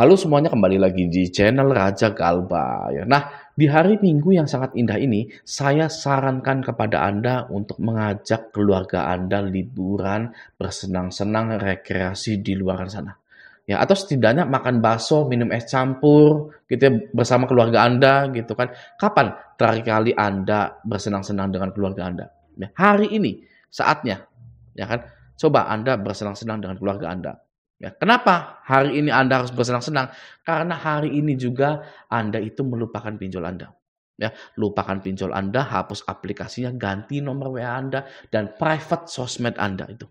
Halo semuanya, kembali lagi di channel Raja Galba ya. Nah, di hari Minggu yang sangat indah ini, saya sarankan kepada Anda untuk mengajak keluarga Anda liburan, bersenang-senang, rekreasi di luar sana. Ya, atau setidaknya makan bakso, minum es campur, gitu ya, bersama keluarga Anda, gitu kan. Kapan terakhir kali Anda bersenang-senang dengan keluarga Anda? Ya, hari ini, saatnya, ya kan? Coba Anda bersenang-senang dengan keluarga Anda. Ya, kenapa hari ini Anda harus bersenang-senang? Karena hari ini juga Anda itu melupakan pinjol Anda. Ya, lupakan pinjol Anda, hapus aplikasinya, ganti nomor WA Anda, dan private sosmed Anda itu.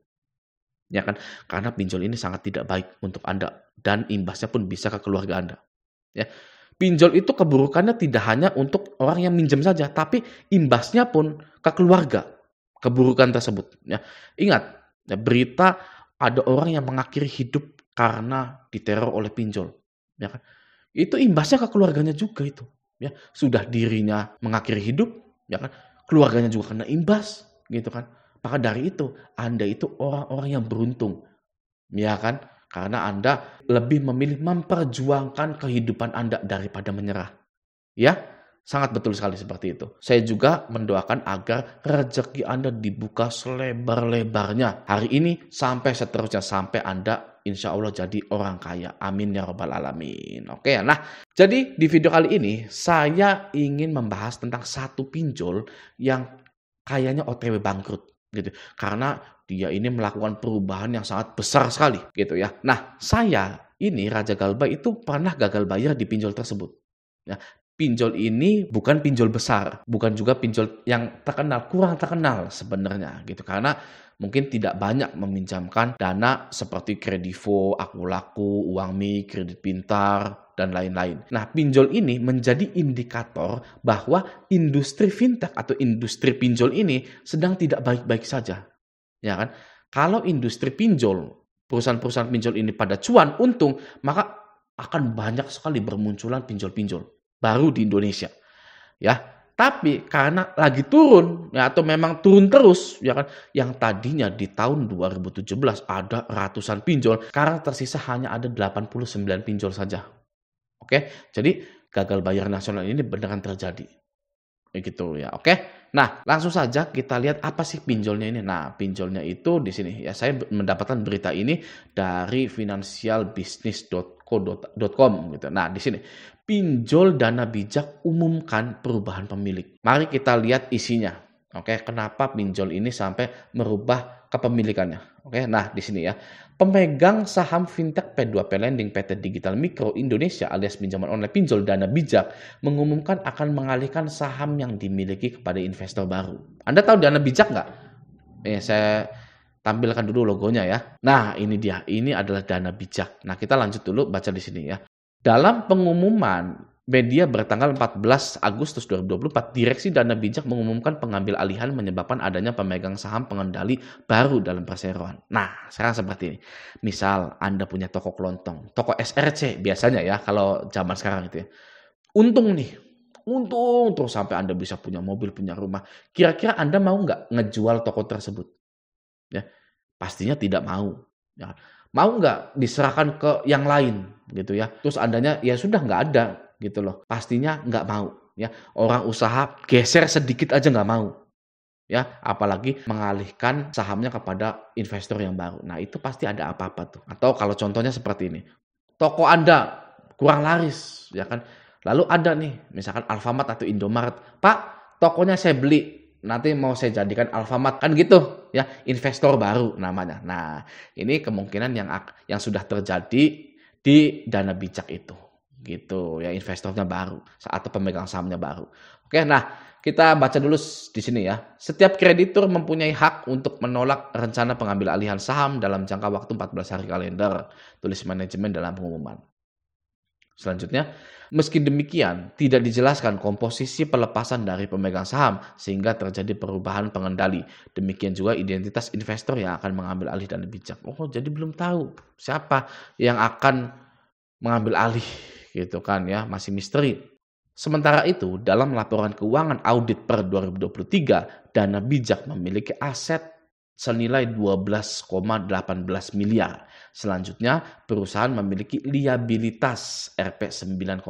Ya kan? Karena pinjol ini sangat tidak baik untuk Anda dan imbasnya pun bisa ke keluarga Anda. Ya. Pinjol itu keburukannya tidak hanya untuk orang yang minjem saja, tapi imbasnya pun ke keluarga. Keburukan tersebut. Ya. Ingat, ya, berita ada orang yang mengakhiri hidup karena diteror oleh pinjol. Ya kan? Itu imbasnya ke keluarganya juga itu. Ya. Sudah dirinya mengakhiri hidup, ya kan? Keluarganya juga kena imbas, gitu kan? Maka dari itu, Anda itu orang-orang yang beruntung. Ya kan? Karena Anda lebih memilih memperjuangkan kehidupan Anda daripada menyerah. Ya, sangat betul sekali seperti itu. Saya juga mendoakan agar rezeki Anda dibuka selebar-lebarnya hari ini sampai seterusnya, sampai Anda insya Allah jadi orang kaya. Amin ya robbal alamin. Oke ya, nah jadi di video kali ini saya ingin membahas tentang satu pinjol yang kayaknya OTW bangkrut gitu. Karena dia ini melakukan perubahan yang sangat besar sekali gitu ya. Nah, saya ini Raja Galba itu pernah gagal bayar di pinjol tersebut. Ya, pinjol ini bukan pinjol besar, bukan juga pinjol yang terkenal, kurang terkenal sebenarnya gitu. Karena mungkin tidak banyak meminjamkan dana seperti Kredivo, Akulaku, Uangmi, Kredit Pintar, dan lain-lain. Nah, pinjol ini menjadi indikator bahwa industri fintech atau industri pinjol ini sedang tidak baik-baik saja. Ya kan? Kalau industri pinjol, perusahaan-perusahaan pinjol ini pada cuan, untung, maka akan banyak sekali bermunculan pinjol-pinjol baru di Indonesia. Ya, tapi karena lagi turun ya atau memang turun terus ya kan, yang tadinya di tahun 2017 ada ratusan pinjol, sekarang tersisa hanya ada 89 pinjol saja. Oke, jadi gagal bayar nasional ini beneran terjadi. Gitu ya, oke. Nah, langsung saja kita lihat apa sih pinjolnya ini. Nah, pinjolnya itu di sini ya, saya mendapatkan berita ini dari financialbusiness.co.com gitu. Nah, di sini pinjol dana bijak umumkan perubahan pemilik. Mari kita lihat isinya. Oke, kenapa pinjol ini sampai merubah kepemilikannya? Oke, nah di sini ya. Pemegang saham fintech P2P Lending PT Digital Mikro Indonesia alias pinjaman online pinjol dana bijak mengumumkan akan mengalihkan saham yang dimiliki kepada investor baru. Anda tahu dana bijak nggak? Saya tampilkan dulu logonya ya. Nah, ini dia. Ini adalah dana bijak. Nah, kita lanjut dulu baca di sini ya. Dalam pengumuman media bertanggal 14 Agustus 2024, Direksi Dana Bijak mengumumkan pengambil alihan menyebabkan adanya pemegang saham pengendali baru dalam perseroan. Nah, sekarang seperti ini. Misal Anda punya toko kelontong, toko SRC biasanya ya kalau zaman sekarang itu ya. Untung nih, untung terus sampai Anda bisa punya mobil, punya rumah. Kira-kira Anda mau nggak ngejual toko tersebut? Ya, pastinya tidak mau. Ya. Mau nggak diserahkan ke yang lain gitu ya. Terus Andanya ya sudah nggak ada gitu loh. Pastinya nggak mau ya. Orang usaha geser sedikit aja nggak mau. Ya, apalagi mengalihkan sahamnya kepada investor yang baru. Nah, itu pasti ada apa-apa tuh. Atau kalau contohnya seperti ini. Toko Anda kurang laris ya kan. Lalu ada nih misalkan Alfamart atau Indomaret. Pak, tokonya saya beli. Nanti mau saya jadikan Alfamart kan gitu ya, investor baru namanya. Nah, ini kemungkinan yang sudah terjadi di dana bijak itu. Gitu ya, investornya baru atau pemegang sahamnya baru. Oke, nah kita baca dulu di sini ya. Setiap kreditur mempunyai hak untuk menolak rencana pengambil alihan saham dalam jangka waktu 14 hari kalender. Tulis manajemen dalam pengumuman. Selanjutnya, meski demikian, tidak dijelaskan komposisi pelepasan dari pemegang saham sehingga terjadi perubahan pengendali. Demikian juga identitas investor yang akan mengambil alih dana bijak. Oh, jadi belum tahu siapa yang akan mengambil alih gitu kan ya, masih misteri. Sementara itu, dalam laporan keuangan audit per 2023, dana bijak memiliki aset senilai 12,18 miliar. Selanjutnya, perusahaan memiliki liabilitas Rp 9,05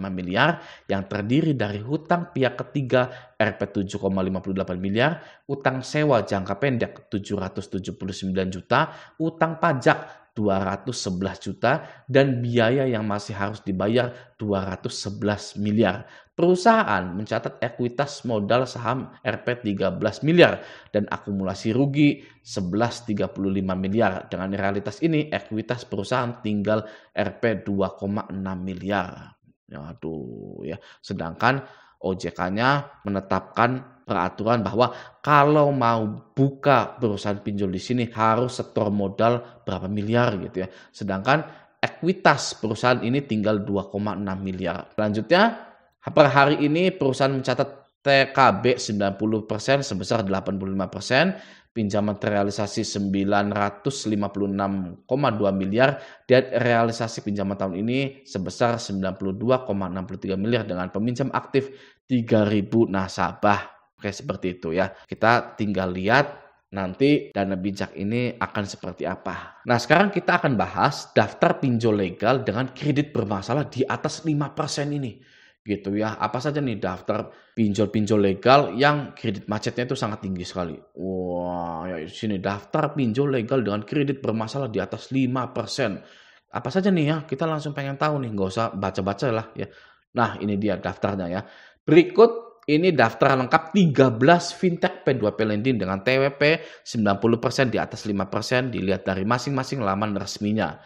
miliar yang terdiri dari hutang pihak ketiga Rp 7,58 miliar, utang sewa jangka pendek 779 juta, utang pajak 211 juta, dan biaya yang masih harus dibayar 211 miliar. Perusahaan mencatat ekuitas modal saham Rp 13 miliar dan akumulasi rugi 11,35 miliar. Dengan realitas ini, ekuitas perusahaan tinggal Rp 2,6 miliar. Aduh ya. Sedangkan OJK-nya menetapkan peraturan bahwa kalau mau buka perusahaan pinjol di sini harus setor modal berapa miliar gitu ya. Sedangkan ekuitas perusahaan ini tinggal 2,6 miliar. Selanjutnya, per hari ini perusahaan mencatat TKB 90% sebesar 85%, pinjaman terrealisasi 956,2 miliar, dan realisasi pinjaman tahun ini sebesar 92,63 miliar dengan peminjam aktif 3.000 nasabah. Oke, seperti itu ya. Kita tinggal lihat nanti dana bijak ini akan seperti apa. Nah, sekarang kita akan bahas daftar pinjol legal dengan kredit bermasalah di atas 5% ini. Gitu ya. Apa saja nih daftar pinjol-pinjol legal yang kredit macetnya itu sangat tinggi sekali. Wah, ya di sini daftar pinjol legal dengan kredit bermasalah di atas 5%. Apa saja nih ya? Kita langsung pengen tahu nih, nggak usah baca-baca lah ya. Nah, ini dia daftarnya ya. Berikut ini daftar lengkap 13 fintech P2P lending dengan TWP 90% di atas 5%, dilihat dari masing-masing laman resminya.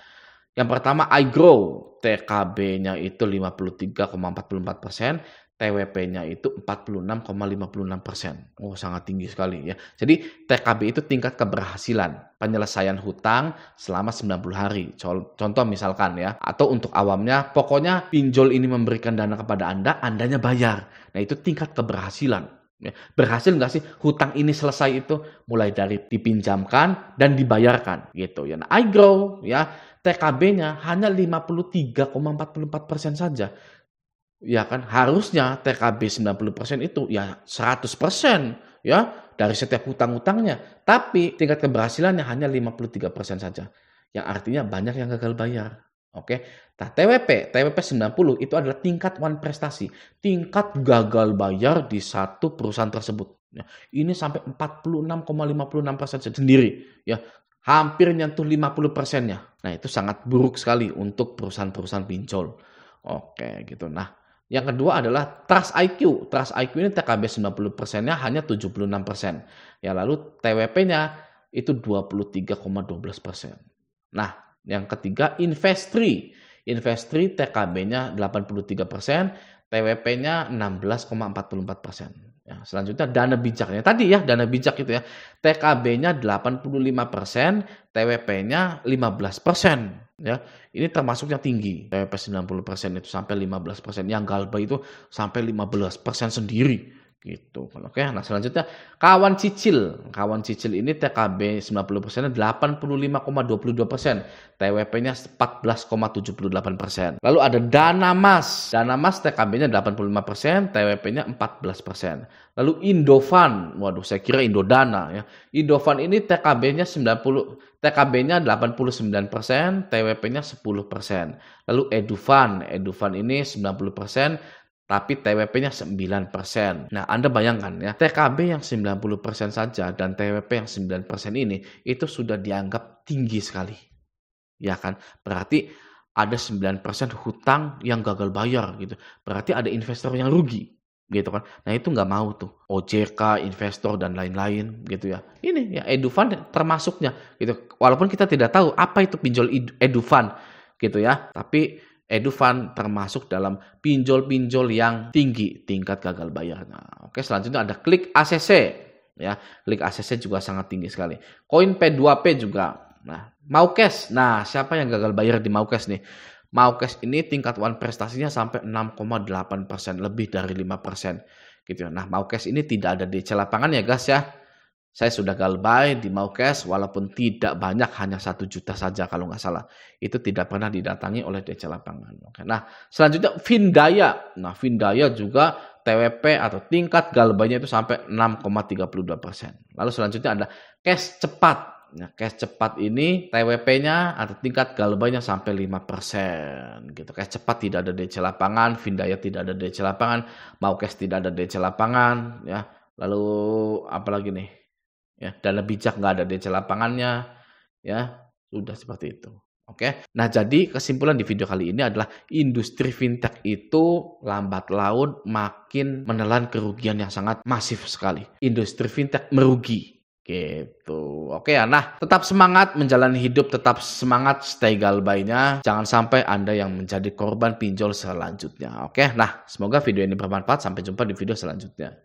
Yang pertama iGrow, TKB-nya itu 53,44%, TWP-nya itu 46,56%. Oh, sangat tinggi sekali ya. Jadi TKB itu tingkat keberhasilan penyelesaian hutang selama 90 hari. Contoh misalkan ya, atau untuk awamnya, pokoknya pinjol ini memberikan dana kepada Anda, Andanya bayar. Nah, itu tingkat keberhasilan. Ya, berhasil nggak sih hutang ini selesai itu mulai dari dipinjamkan dan dibayarkan gitu ya. Nah, iGrow ya TKB-nya hanya 53,44% saja. Ya kan, harusnya TKB 90% itu ya 100% ya dari setiap hutang-hutangnya. Tapi tingkat keberhasilannya hanya 53% saja. Yang artinya banyak yang gagal bayar. Oke. Nah, TWP 90 itu adalah tingkat one prestasi, tingkat gagal bayar di satu perusahaan tersebut. Ini sampai 46,56% sendiri ya. Hampir nyentuh 50%-nya. Nah, itu sangat buruk sekali untuk perusahaan-perusahaan pinjol. Oke, gitu. Nah, yang kedua adalah Trust IQ. Trust IQ ini TKB 90%-nya hanya 76%. Ya, lalu TWP-nya itu 23,12%. Nah, yang ketiga Investri. Investri TKB-nya 83%, TWP-nya 16,44%. Ya, selanjutnya dana bijaknya. Tadi ya dana bijak itu ya. TKB-nya 85%, TWP-nya 15%. Ya, ini termasuknya tinggi. TWP 90% itu sampai 15%. Yang galba itu sampai 15% sendiri. Gitu. Oke, nah selanjutnya kawan cicil. Kawan cicil ini TKB 90%, 85,22%, TWP-nya 14,78%. Lalu ada dana mas. Dana mas TKB-nya 85%, TWP-nya 14%. Lalu Indofan. Waduh, saya kira Indodana ya. Indofan ini TKB-nya 89%, TWP-nya 10%. Lalu Edufan. Edufan ini 90%, tapi TWP-nya 9%. Nah, Anda bayangkan ya, TKB yang 90% saja dan TWP yang 9% ini itu sudah dianggap tinggi sekali. Ya kan? Berarti ada 9% hutang yang gagal bayar gitu. Berarti ada investor yang rugi gitu kan. Nah, itu nggak mau tuh. OJK, investor dan lain-lain gitu ya. Ini ya Edufan termasuknya gitu. Walaupun kita tidak tahu apa itu pinjol Edufan gitu ya. Tapi Edufan termasuk dalam pinjol-pinjol yang tinggi tingkat gagal bayarnya. Oke, selanjutnya ada Klik ACC. Ya, Klik ACC juga sangat tinggi sekali. Koin P2P juga. Nah, Maukes. Nah, siapa yang gagal bayar di Maukes nih? Maukes ini tingkat one prestasinya sampai 6,8%, lebih dari 5%. Gitu. Nah, Maukes ini tidak ada DC lapangan ya, guys ya. Saya sudah galbay di Maukes walaupun tidak banyak, hanya 1 juta saja kalau nggak salah. Itu tidak pernah didatangi oleh DC lapangan. Oke. Nah, selanjutnya Findaya. Nah, Findaya juga TWP atau tingkat galbanya itu sampai 6,32%. Lalu selanjutnya ada cash cepat. Nah, cash cepat ini TWP-nya atau tingkat galbanya sampai 5% gitu. Cash cepat tidak ada DC lapangan, Vindaya tidak ada DC lapangan, mau cash tidak ada DC lapangan ya. Lalu apalagi nih? Ya, dana bijak nggak ada DC lapangannya ya. Sudah seperti itu. Oke. Nah, jadi kesimpulan di video kali ini adalah industri fintech itu lambat laun makin menelan kerugian yang sangat masif sekali. Industri fintech merugi. Gitu. Oke ya. Nah, tetap semangat menjalani hidup, tetap semangat stay galbainya. Jangan sampai Anda yang menjadi korban pinjol selanjutnya. Oke. Nah, semoga video ini bermanfaat. Sampai jumpa di video selanjutnya.